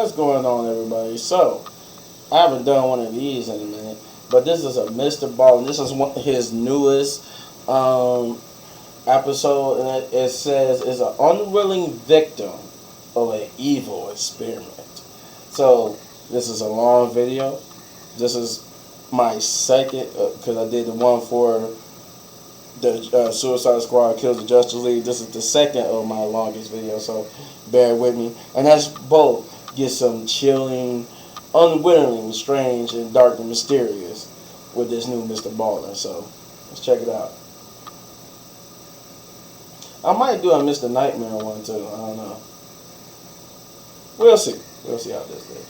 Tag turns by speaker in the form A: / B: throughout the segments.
A: What's going on, everybody? So, I haven't done one of these in a minute, but this is a MrBallen. This is his newest episode, and it says is an unwilling victim of an evil experiment. So, this is a long video. This is my second, because I did the one for the Suicide Squad Kills the Justice League. This is the second of my longest video, so bear with me. And that's both get some chilling, unwilling, strange, and dark and mysterious with this new MrBallen. So let's check it out. I might do a Mr. Nightmare one too. I don't know. We'll see. We'll see how this goes.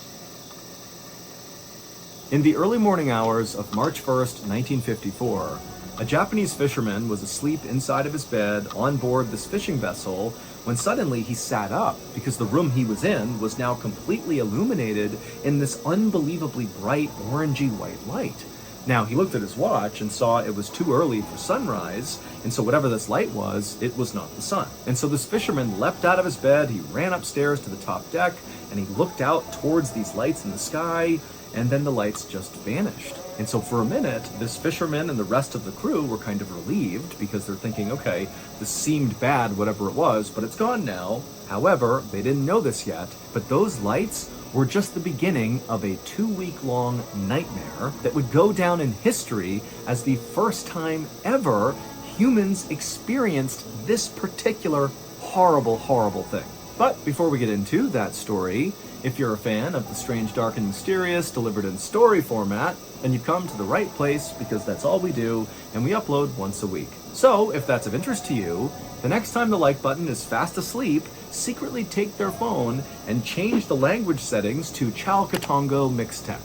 B: In the early morning hours of March 1st, 1954, a Japanese fisherman was asleep inside of his bed on board this fishing vessel when suddenly he sat up because the room he was in was now completely illuminated in this unbelievably bright orangey white light. Now, he looked at his watch and saw it was too early for sunrise, and so whatever this light was, it was not the sun. And so this fisherman leapt out of his bed, he ran upstairs to the top deck, and he looked out towards these lights in the sky, and then the lights just vanished. And so for a minute, this fisherman and the rest of the crew were kind of relieved because they're thinking, okay, this seemed bad, whatever it was, but it's gone now. However, they didn't know this yet, but those lights were just the beginning of a 2-week-long nightmare that would go down in history as the first time ever humans experienced this particular horrible, horrible thing. But before we get into that story, if you're a fan of the strange, dark, and mysterious delivered in story format, then you've come to the right place because that's all we do, and we upload once a week. So, if that's of interest to you, the next time the like button is fast asleep, secretly take their phone and change the language settings to Chow Katongo Mixtech.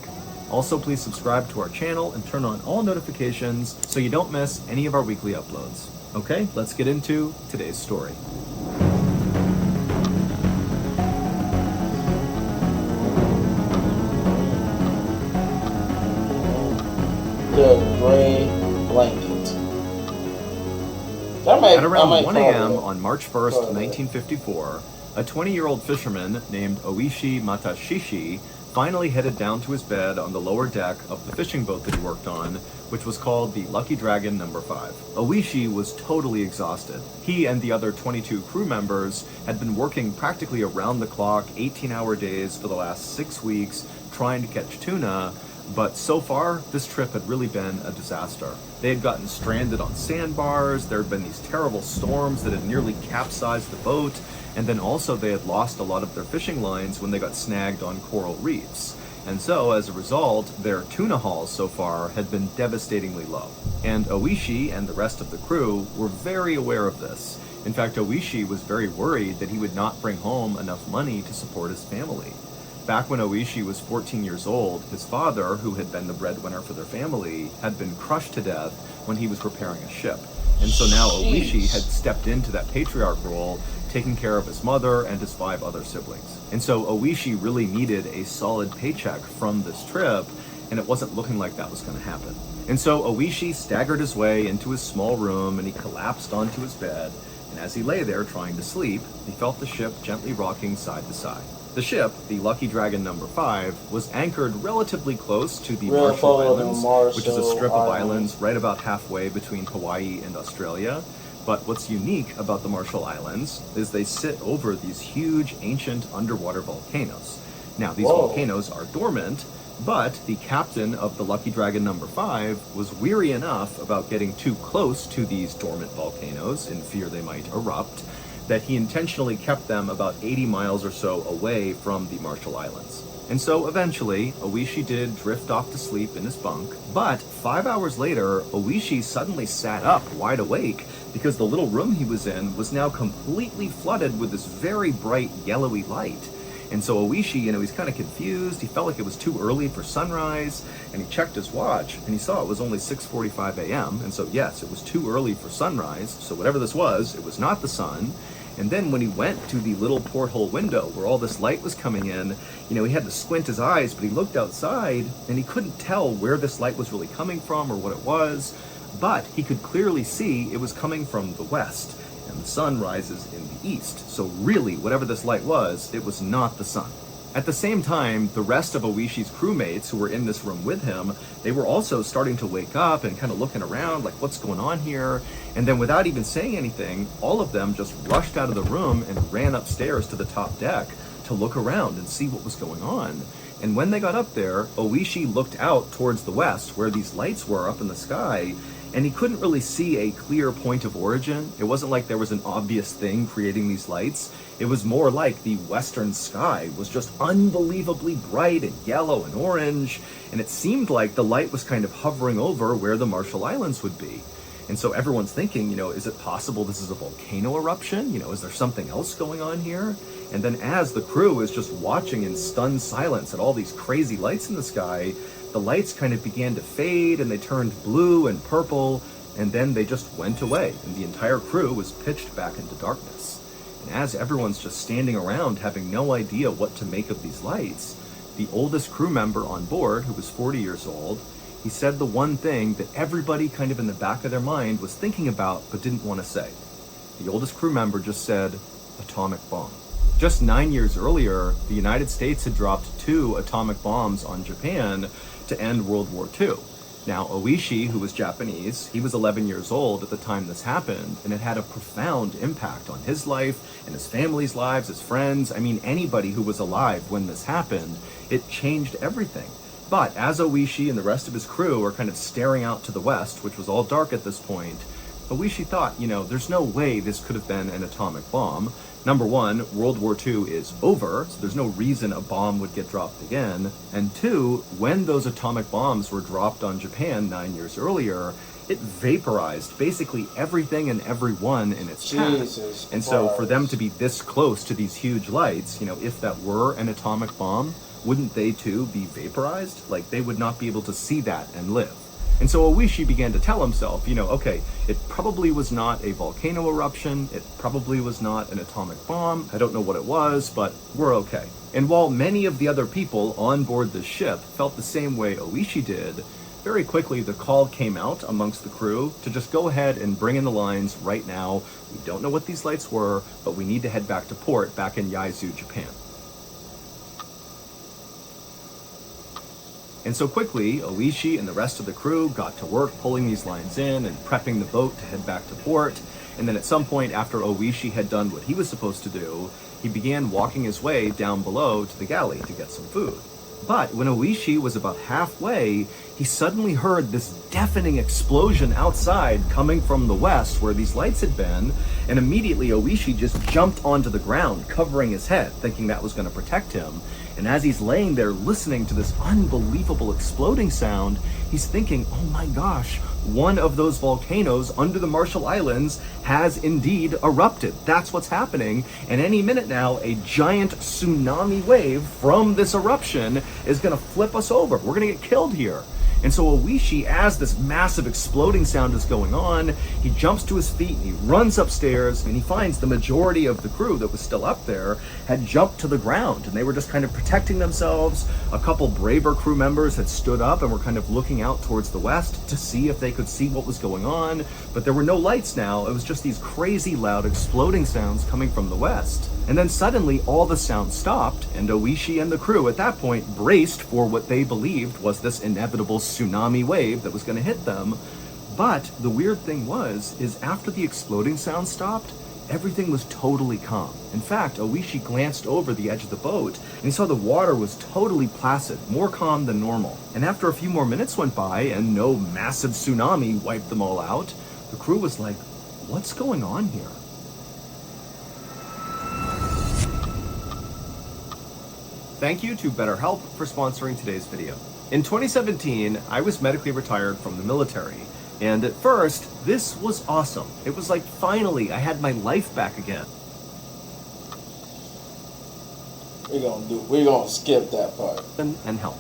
B: Also, please subscribe to our channel and turn on all notifications so you don't miss any of our weekly uploads. Okay, let's get into today's story.
A: The Gray Blanket.
B: At around 1 a.m. on March 1st, 1954, a 20-year-old fisherman named Oishi Matashishi finally headed down to his bed on the lower deck of the fishing boat that he worked on, which was called the Lucky Dragon No. 5. Oishi was totally exhausted. He and the other 22 crew members had been working practically around the clock, 18-hour days for the last 6 weeks, trying to catch tuna, but so far, this trip had really been a disaster. They had gotten stranded on sandbars, there had been these terrible storms that had nearly capsized the boat, and then also they had lost a lot of their fishing lines when they got snagged on coral reefs. And so, as a result, their tuna hauls so far had been devastatingly low. And Oishi and the rest of the crew were very aware of this. In fact, Oishi was very worried that he would not bring home enough money to support his family. Back when Oishi was 14 years old, his father, who had been the breadwinner for their family, had been crushed to death when he was repairing a ship. And so now Oishi had stepped into that patriarch role, taking care of his mother and his 5 other siblings. And so Oishi really needed a solid paycheck from this trip, and it wasn't looking like that was going to happen. And so Oishi staggered his way into his small room, and he collapsed onto his bed, and as he lay there trying to sleep, he felt the ship gently rocking side to side. The ship, the Lucky Dragon No. 5, was anchored relatively close to the Marshall Islands, which is a strip of islands right about halfway between Hawaii and Australia. But what's unique about the Marshall Islands is they sit over these huge ancient underwater volcanoes. Now, these volcanoes are dormant, but the captain of the Lucky Dragon No. 5 was weary enough about getting too close to these dormant volcanoes in fear they might erupt, that he intentionally kept them about 80 miles or so away from the Marshall Islands. And so eventually, Oishi did drift off to sleep in his bunk, but 5 hours later, Oishi suddenly sat up wide awake because the little room he was in was now completely flooded with this very bright yellowy light. And so Oishi, he's kind of confused. He felt like it was too early for sunrise, and he checked his watch, and he saw it was only 6:45 a.m. And so yes, it was too early for sunrise. So whatever this was, it was not the sun. And then when he went to the little porthole window where all this light was coming in, he had to squint his eyes, but he looked outside and he couldn't tell where this light was really coming from or what it was, but he could clearly see it was coming from the west, and the sun rises in the east. So really, whatever this light was, it was not the sun. At the same time, the rest of Oishi's crewmates who were in this room with him, they were also starting to wake up and kind of looking around like, what's going on here? And then without even saying anything, all of them just rushed out of the room and ran upstairs to the top deck to look around and see what was going on. And when they got up there, Oishi looked out towards the west where these lights were up in the sky, and he couldn't really see a clear point of origin. It wasn't like there was an obvious thing creating these lights. It was more like the western sky was just unbelievably bright and yellow and orange, and it seemed like the light was kind of hovering over where the Marshall Islands would be. And so everyone's thinking, is it possible this is a volcano eruption? Is there something else going on here? And then as the crew is just watching in stunned silence at all these crazy lights in the sky, the lights kind of began to fade and they turned blue and purple, and then they just went away, and the entire crew was pitched back into darkness. And as everyone's just standing around having no idea what to make of these lights, the oldest crew member on board, who was 40 years old, he said the one thing that everybody kind of in the back of their mind was thinking about but didn't want to say. The oldest crew member just said, atomic bomb. Just 9 years earlier, the United States had dropped 2 atomic bombs on Japan to end World War II. Now, Oishi, who was Japanese, he was 11 years old at the time this happened, and it had a profound impact on his life and his family's lives, his friends. I mean, anybody who was alive when this happened, it changed everything. But as Oishi and the rest of his crew were kind of staring out to the west, which was all dark at this point, Oishi thought, there's no way this could have been an atomic bomb. Number one, World War II is over, so there's no reason a bomb would get dropped again. And two, when those atomic bombs were dropped on Japan 9 years earlier, it vaporized basically everything and everyone in its path. And so for them to be this close to these huge lights, if that were an atomic bomb, wouldn't they too be vaporized? Like, they would not be able to see that and live. And so Oishi began to tell himself, okay, it probably was not a volcano eruption, it probably was not an atomic bomb, I don't know what it was, but we're okay. And while many of the other people on board the ship felt the same way Oishi did, very quickly the call came out amongst the crew to just go ahead and bring in the lines right now. We don't know what these lights were, but we need to head back to port back in Yaizu, Japan. And so quickly, Oishi and the rest of the crew got to work pulling these lines in and prepping the boat to head back to port. And then at some point after Oishi had done what he was supposed to do, he began walking his way down below to the galley to get some food. But when Oishi was about halfway, he suddenly heard this deafening explosion outside coming from the west where these lights had been, and immediately Oishi just jumped onto the ground, covering his head, thinking that was going to protect him. And as he's laying there listening to this unbelievable exploding sound, he's thinking, oh my gosh, one of those volcanoes under the Marshall Islands has indeed erupted. That's what's happening. And any minute now, a giant tsunami wave from this eruption is going to flip us over. We're going to get killed here. And so Oishi, as this massive exploding sound is going on, he jumps to his feet and he runs upstairs, and he finds the majority of the crew that was still up there had jumped to the ground, and they were just kind of protecting themselves. A couple braver crew members had stood up and were kind of looking out towards the west to see if they could see what was going on, but there were no lights now. It was just these crazy loud exploding sounds coming from the west. And then suddenly all the sound stopped, and Oishi and the crew at that point braced for what they believed was this inevitable tsunami wave that was going to hit them. But the weird thing is after the exploding sound stopped, everything was totally calm. In fact, Oishi glanced over the edge of the boat and he saw the water was totally placid, more calm than normal. And after a few more minutes went by and no massive tsunami wiped them all out, the crew was like, what's going on here? Thank you to BetterHelp for sponsoring today's video. In 2017, I was medically retired from the military, and at first, this was awesome. It was like, finally, I had my life back again.
A: We're gonna skip that part.
B: And help.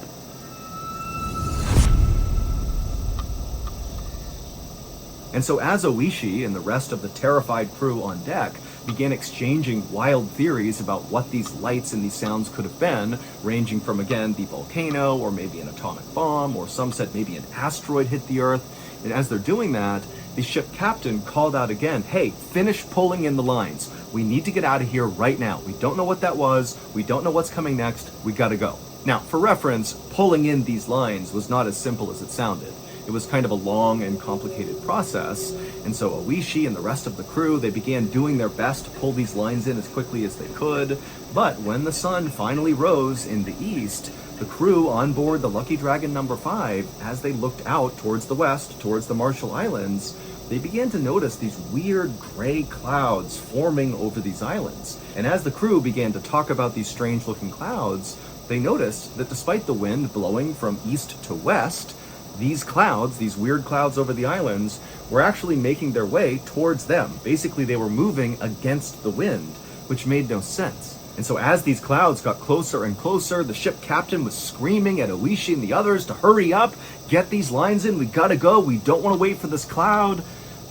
B: And so as Oishi and the rest of the terrified crew on deck began exchanging wild theories about what these lights and these sounds could have been, ranging from, again, the volcano, or maybe an atomic bomb, or some said maybe an asteroid hit the Earth. And as they're doing that, the ship captain called out again, hey, finish pulling in the lines. We need to get out of here right now. We don't know what that was. We don't know what's coming next. We gotta go. Now, for reference, pulling in these lines was not as simple as it sounded. It was kind of a long and complicated process, and so Oishi and the rest of the crew, they began doing their best to pull these lines in as quickly as they could. But when the sun finally rose in the east, the crew on board the Lucky Dragon number 5, as they looked out towards the west, towards the Marshall Islands, they began to notice these weird gray clouds forming over these islands. And as the crew began to talk about these strange looking clouds, they noticed that despite the wind blowing from east to west, these clouds, these weird clouds over the islands, were actually making their way towards them. Basically, they were moving against the wind, which made no sense. And so as these clouds got closer and closer, the ship captain was screaming at Oishi and the others to hurry up, get these lines in, we gotta go, we don't want to wait for this cloud.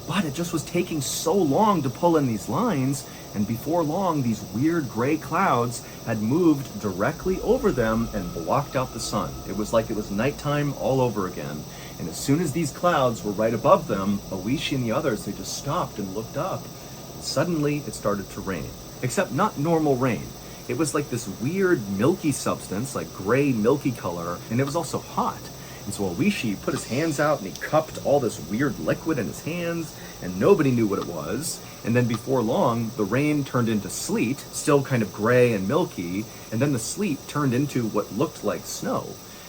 B: But it just was taking so long to pull in these lines, and before long, these weird gray clouds had moved directly over them and blocked out the sun. It was like it was nighttime all over again. And as soon as these clouds were right above them, Oishi and the others, they just stopped and looked up. And suddenly, it started to rain. Except not normal rain. It was like this weird milky substance, like gray milky color, and it was also hot. And so Oishi put his hands out and he cupped all this weird liquid in his hands, and nobody knew what it was. And then before long, the rain turned into sleet, still kind of gray and milky, and then the sleet turned into what looked like snow.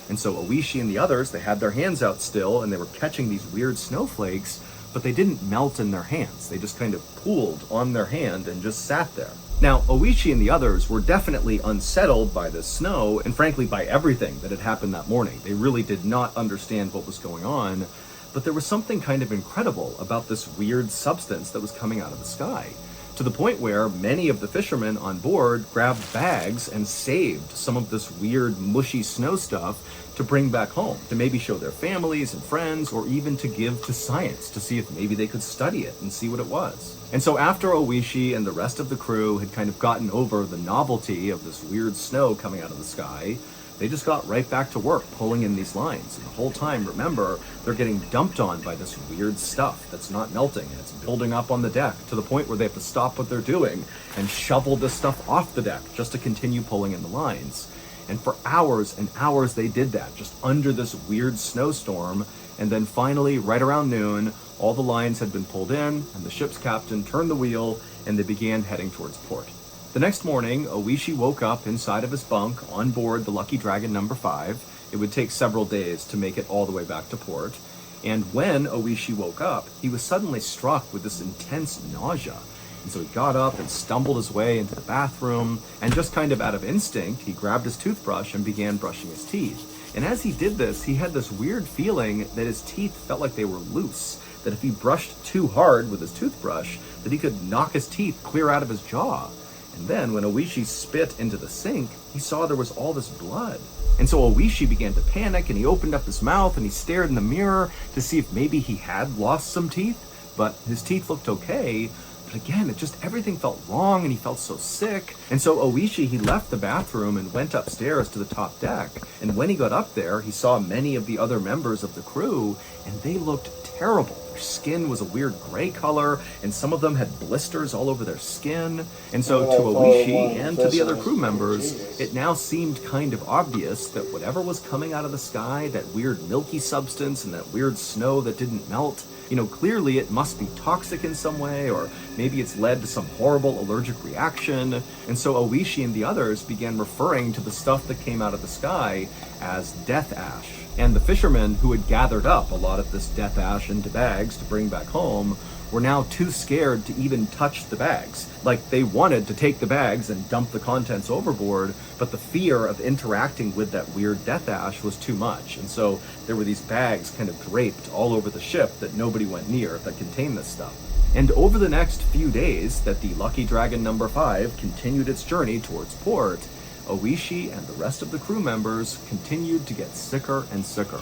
B: And so Oishi and the others, they had their hands out still, and they were catching these weird snowflakes, but they didn't melt in their hands. They just kind of pooled on their hand and just sat there. Now, Oishi and the others were definitely unsettled by this snow, and frankly by everything that had happened that morning. They really did not understand what was going on, but there was something kind of incredible about this weird substance that was coming out of the sky, to the point where many of the fishermen on board grabbed bags and saved some of this weird mushy snow stuff to bring back home, to maybe show their families and friends, or even to give to science to see if maybe they could study it and see what it was. And so after Oishi and the rest of the crew had kind of gotten over the novelty of this weird snow coming out of the sky, they just got right back to work pulling in these lines. And the whole time, remember, they're getting dumped on by this weird stuff that's not melting, and it's building up on the deck to the point where they have to stop what they're doing and shovel this stuff off the deck just to continue pulling in the lines. And for hours and hours they did that, just under this weird snowstorm. And then finally, right around noon, all the lines had been pulled in, and the ship's captain turned the wheel, and they began heading towards port. The next morning, Oishi woke up inside of his bunk on board the Lucky Dragon number 5. It would take several days to make it all the way back to port. And when Oishi woke up, he was suddenly struck with this intense nausea. And so he got up and stumbled his way into the bathroom, and just kind of out of instinct, he grabbed his toothbrush and began brushing his teeth. And as he did this, he had this weird feeling that his teeth felt like they were loose, that if he brushed too hard with his toothbrush, that he could knock his teeth clear out of his jaw. And then when Oishi spit into the sink, he saw there was all this blood. And so Oishi began to panic, and he opened up his mouth and he stared in the mirror to see if maybe he had lost some teeth, but his teeth looked okay. But again, everything felt wrong, and he felt so sick. And so Oishi, he left the bathroom and went upstairs to the top deck. And when he got up there, he saw many of the other members of the crew, and they looked terrible. Their skin was a weird gray color, and some of them had blisters all over their skin. And so to Oishi and to the other crew members, it now seemed kind of obvious that whatever was coming out of the sky, that weird milky substance and that weird snow that didn't melt, clearly it must be toxic in some way, or maybe it's led to some horrible allergic reaction. And so Oishi and the others began referring to the stuff that came out of the sky as death ash. And the fishermen who had gathered up a lot of this death ash into bags to bring back home were now too scared to even touch the bags. Like, they wanted to take the bags and dump the contents overboard, but the fear of interacting with that weird death ash was too much. And so there were these bags kind of draped all over the ship that nobody went near that contained this stuff. And over the next few days that the Lucky Dragon number 5 continued its journey towards port, Oishi and the rest of the crew members continued to get sicker and sicker.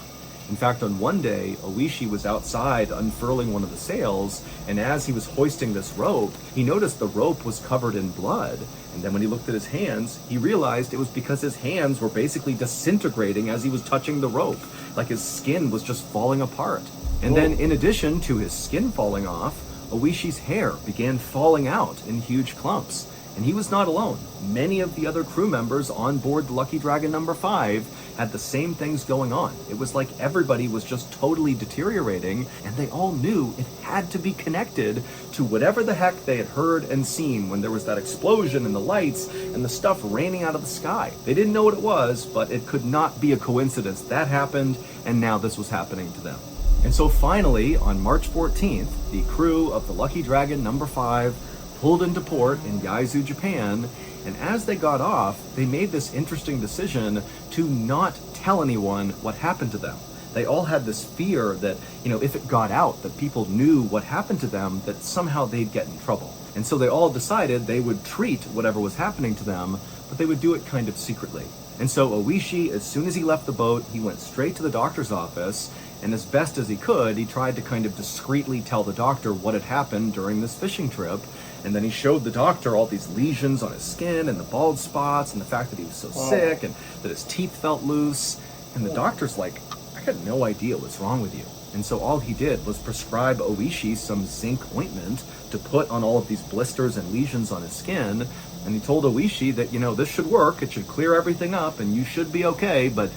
B: In fact, on one day, Oishi was outside unfurling one of the sails, and as he was hoisting this rope, he noticed the rope was covered in blood. And then when he looked at his hands, he realized it was because his hands were basically disintegrating as he was touching the rope, like his skin was just falling apart. And then in addition to his skin falling off, Oishi's hair began falling out in huge clumps. And he was not alone. Many of the other crew members on board the Lucky Dragon number 5 had the same things going on. It was like everybody was just totally deteriorating, and they all knew it had to be connected to whatever the heck they had heard and seen when there was that explosion and the lights and the stuff raining out of the sky. They didn't know what it was, but it could not be a coincidence. That happened, and now this was happening to them. And so finally, on March 14th, the crew of the Lucky Dragon number 5 pulled into port in Yaizu, Japan, and as they got off, they made this interesting decision to not tell anyone what happened to them. They all had this fear that, if it got out, that people knew what happened to them, that somehow they'd get in trouble. And so they all decided they would treat whatever was happening to them, but they would do it kind of secretly. And so Oishi, as soon as he left the boat, he went straight to the doctor's office, and as best as he could, he tried to kind of discreetly tell the doctor what had happened during this fishing trip. And then he showed the doctor all these lesions on his skin and the bald spots and the fact that he was so sick and that his teeth felt loose. And the doctor's like, I had no idea what's wrong with you. And so all he did was prescribe Oishi some zinc ointment to put on all of these blisters and lesions on his skin. And he told Oishi that, this should work, it should clear everything up, and you should be okay, but,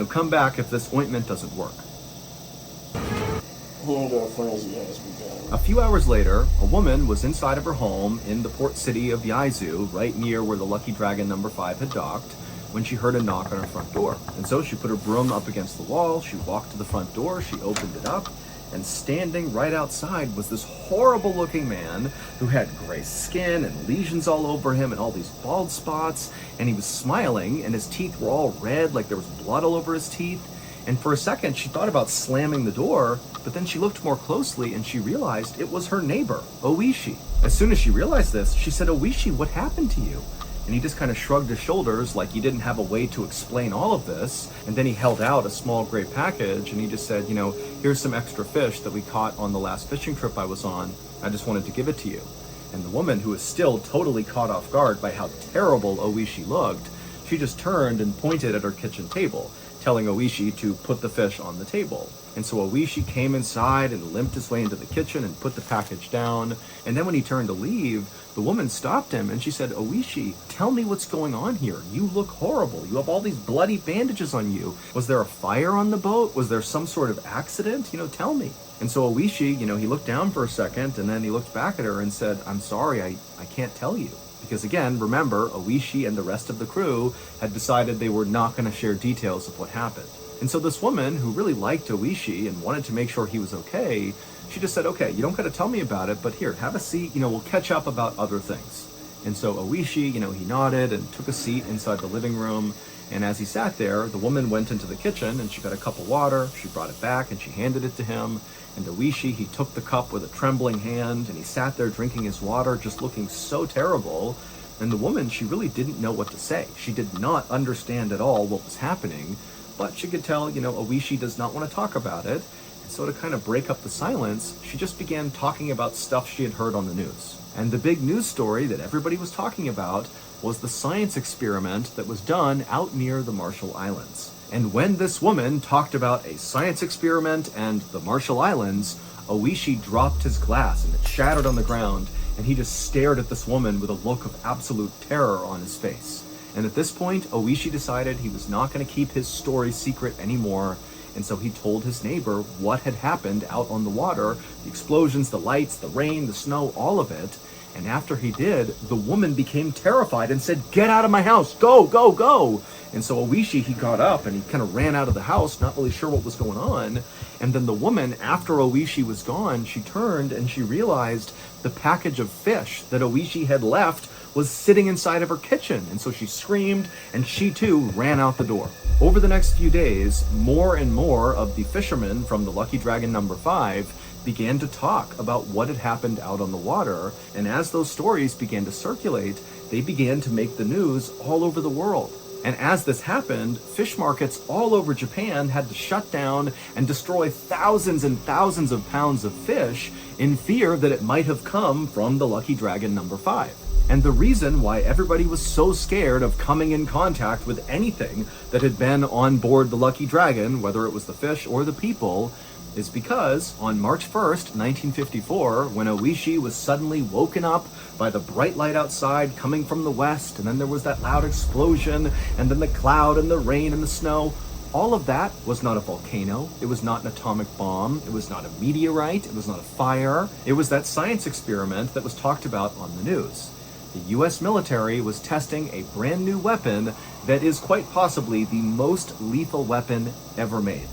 B: come back if this ointment doesn't work. A few hours later, a woman was inside of her home in the port city of Yaizu, right near where the Lucky Dragon number 5 had docked, when she heard a knock on her front door. And so she put her broom up against the wall, she walked to the front door, she opened it up, and standing right outside was this horrible looking man who had gray skin and lesions all over him and all these bald spots, and he was smiling and his teeth were all red, like there was blood all over his teeth. And for a second, she thought about slamming the door, but then she looked more closely and she realized it was her neighbor, Oishi. As soon as she realized this, she said, Oishi, what happened to you? And he just kind of shrugged his shoulders like he didn't have a way to explain all of this. And then he held out a small gray package and he just said, here's some extra fish that we caught on the last fishing trip I was on. I just wanted to give it to you. And the woman, who was still totally caught off guard by how terrible Oishi looked, she just turned and pointed at her kitchen table, telling Oishi to put the fish on the table. And so Oishi came inside and limped his way into the kitchen and put the package down. And then when he turned to leave, the woman stopped him and she said, Oishi, tell me what's going on here. You look horrible. You have all these bloody bandages on you. Was there a fire on the boat? Was there some sort of accident? Tell me. And so Oishi, he looked down for a second and then he looked back at her and said, I'm sorry, I can't tell you. Because again, remember, Oishi and the rest of the crew had decided they were not going to share details of what happened. And so this woman, who really liked Oishi and wanted to make sure he was okay, she just said, okay, you don't got to tell me about it, but here, have a seat, we'll catch up about other things. And so Oishi, he nodded and took a seat inside the living room. And as he sat there, the woman went into the kitchen and she got a cup of water, she brought it back and she handed it to him. And Oishi, he took the cup with a trembling hand and he sat there drinking his water, just looking so terrible. And the woman, she really didn't know what to say. She did not understand at all what was happening, but she could tell, Oishi does not want to talk about it. And so to kind of break up the silence, she just began talking about stuff she had heard on the news. And the big news story that everybody was talking about was the science experiment that was done out near the Marshall Islands. And when this woman talked about a science experiment and the Marshall Islands, Oishi dropped his glass and it shattered on the ground, and he just stared at this woman with a look of absolute terror on his face. And at this point, Oishi decided he was not going to keep his story secret anymore, and so he told his neighbor what had happened out on the water, the explosions, the lights, the rain, the snow, all of it. And after he did, the woman became terrified and said, get out of my house, go, go, go. And so Oishi, he got up and he kind of ran out of the house, not really sure what was going on. And then the woman, after Oishi was gone, she turned and she realized the package of fish that Oishi had left was sitting inside of her kitchen. And so she screamed and she too ran out the door. Over the next few days, more and more of the fishermen from the Lucky Dragon number 5 began to talk about what had happened out on the water. And as those stories began to circulate, they began to make the news all over the world. And as this happened, fish markets all over Japan had to shut down and destroy thousands and thousands of pounds of fish in fear that it might have come from the Lucky Dragon number 5. And the reason why everybody was so scared of coming in contact with anything that had been on board the Lucky Dragon, whether it was the fish or the people, is because on March 1st, 1954, when Oishi was suddenly woken up by the bright light outside coming from the west, and then there was that loud explosion, and then the cloud and the rain and the snow, all of that was not a volcano, it was not an atomic bomb, it was not a meteorite, it was not a fire, it was that science experiment that was talked about on the news. The US military was testing a brand new weapon that is quite possibly the most lethal weapon ever made.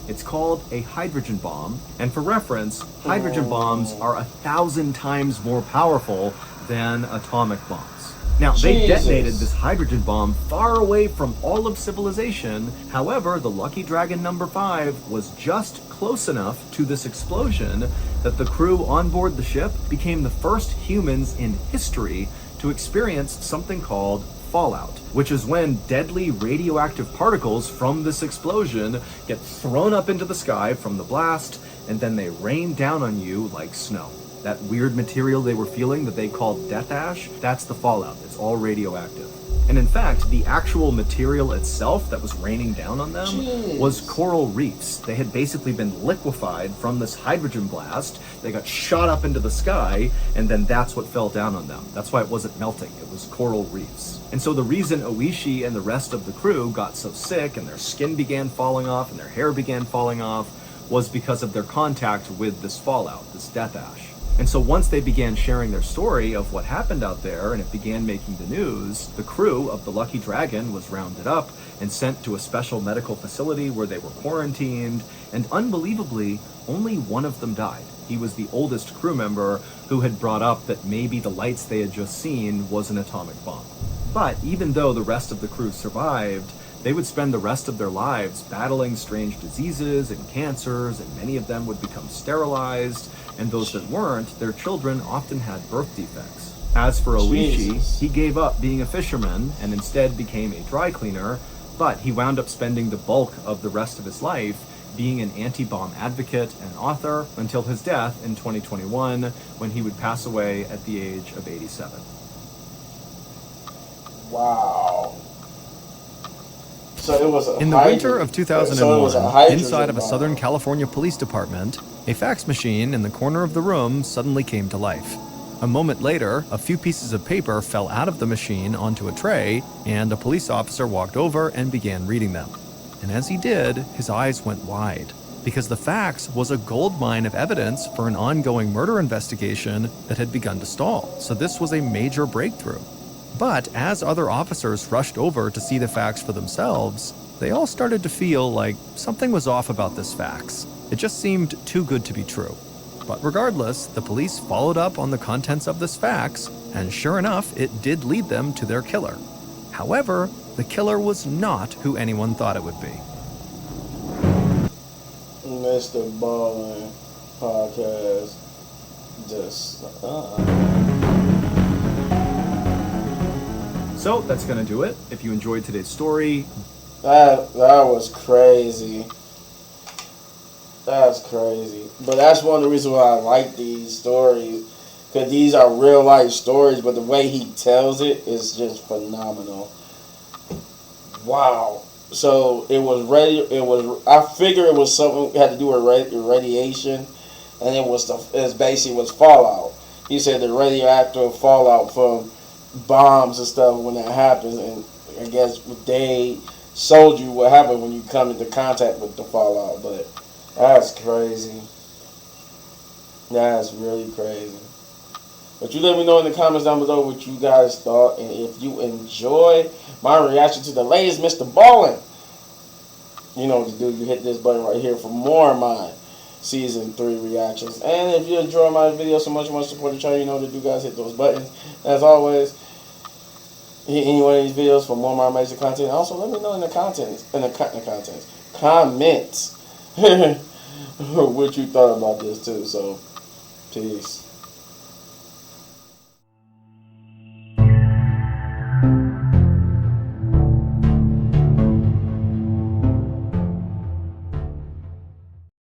B: It's called a hydrogen bomb, and for reference, hydrogen bombs are 1,000 times more powerful than atomic bombs. Now, they detonated this hydrogen bomb far away from all of civilization. However, the Lucky Dragon number 5 was just close enough to this explosion that the crew on board the ship became the first humans in history to experience something called fallout, which is when deadly radioactive particles from this explosion get thrown up into the sky from the blast, and then they rain down on you like snow. That weird material they were feeling that they called death ash, that's the fallout. It's all radioactive. And in fact, the actual material itself that was raining down on them was coral reefs. They had basically been liquefied from this hydrogen blast. They got shot up into the sky, and then that's what fell down on them. That's why it wasn't melting. It was coral reefs. And so the reason Oishi and the rest of the crew got so sick and their skin began falling off and their hair began falling off was because of their contact with this fallout, this death ash. And so once they began sharing their story of what happened out there and it began making the news, the crew of the Lucky Dragon was rounded up and sent to a special medical facility where they were quarantined, and unbelievably, only one of them died. He was the oldest crew member who had brought up that maybe the lights they had just seen was an atomic bomb. But even though the rest of the crew survived, they would spend the rest of their lives battling strange diseases and cancers, and many of them would become sterilized, and those that weren't, their children often had birth defects. As for Oishi, he gave up being a fisherman and instead became a dry cleaner, but he wound up spending the bulk of the rest of his life being an anti-bomb advocate and author until his death in 2021, when he would pass away at the age of 87.
A: Wow. So it was
C: in the winter of 2001, inside of a Southern California police department, a fax machine in the corner of the room suddenly came to life. A moment later, a few pieces of paper fell out of the machine onto a tray, and a police officer walked over and began reading them. And as he did, his eyes went wide, because the fax was a goldmine of evidence for an ongoing murder investigation that had begun to stall. So this was a major breakthrough. But as other officers rushed over to see the fax for themselves, they all started to feel like something was off about this fax. It just seemed too good to be true. But regardless, the police followed up on the contents of this fax, and sure enough, it did lead them to their killer. However, the killer was not who anyone thought it would be.
A: MrBallen podcast. Just
B: So that's going to do it. If you enjoyed today's story,
A: that was crazy. That's crazy. But that's one of the reasons why I like these stories, because these are real life stories, but the way he tells it is just phenomenal. Wow. So it was I figure it was something had to do with radiation, and it basically was fallout. He said the radioactive fallout from bombs and stuff when that happens, and I guess they showed you what happened when you come into contact with the fallout. But that's crazy. That's really crazy. But you let me know in the comments down below what you guys thought, and if you enjoy my reaction to the latest MrBallen, you know what to do. You hit this button right here for more of my Season 3 reactions. And if you enjoy my videos so much, support the channel, you know what to do, guys. Hit those buttons. As always, hit any one of these videos for more of my amazing content. Also, let me know in the comments what you thought about this too. So, peace.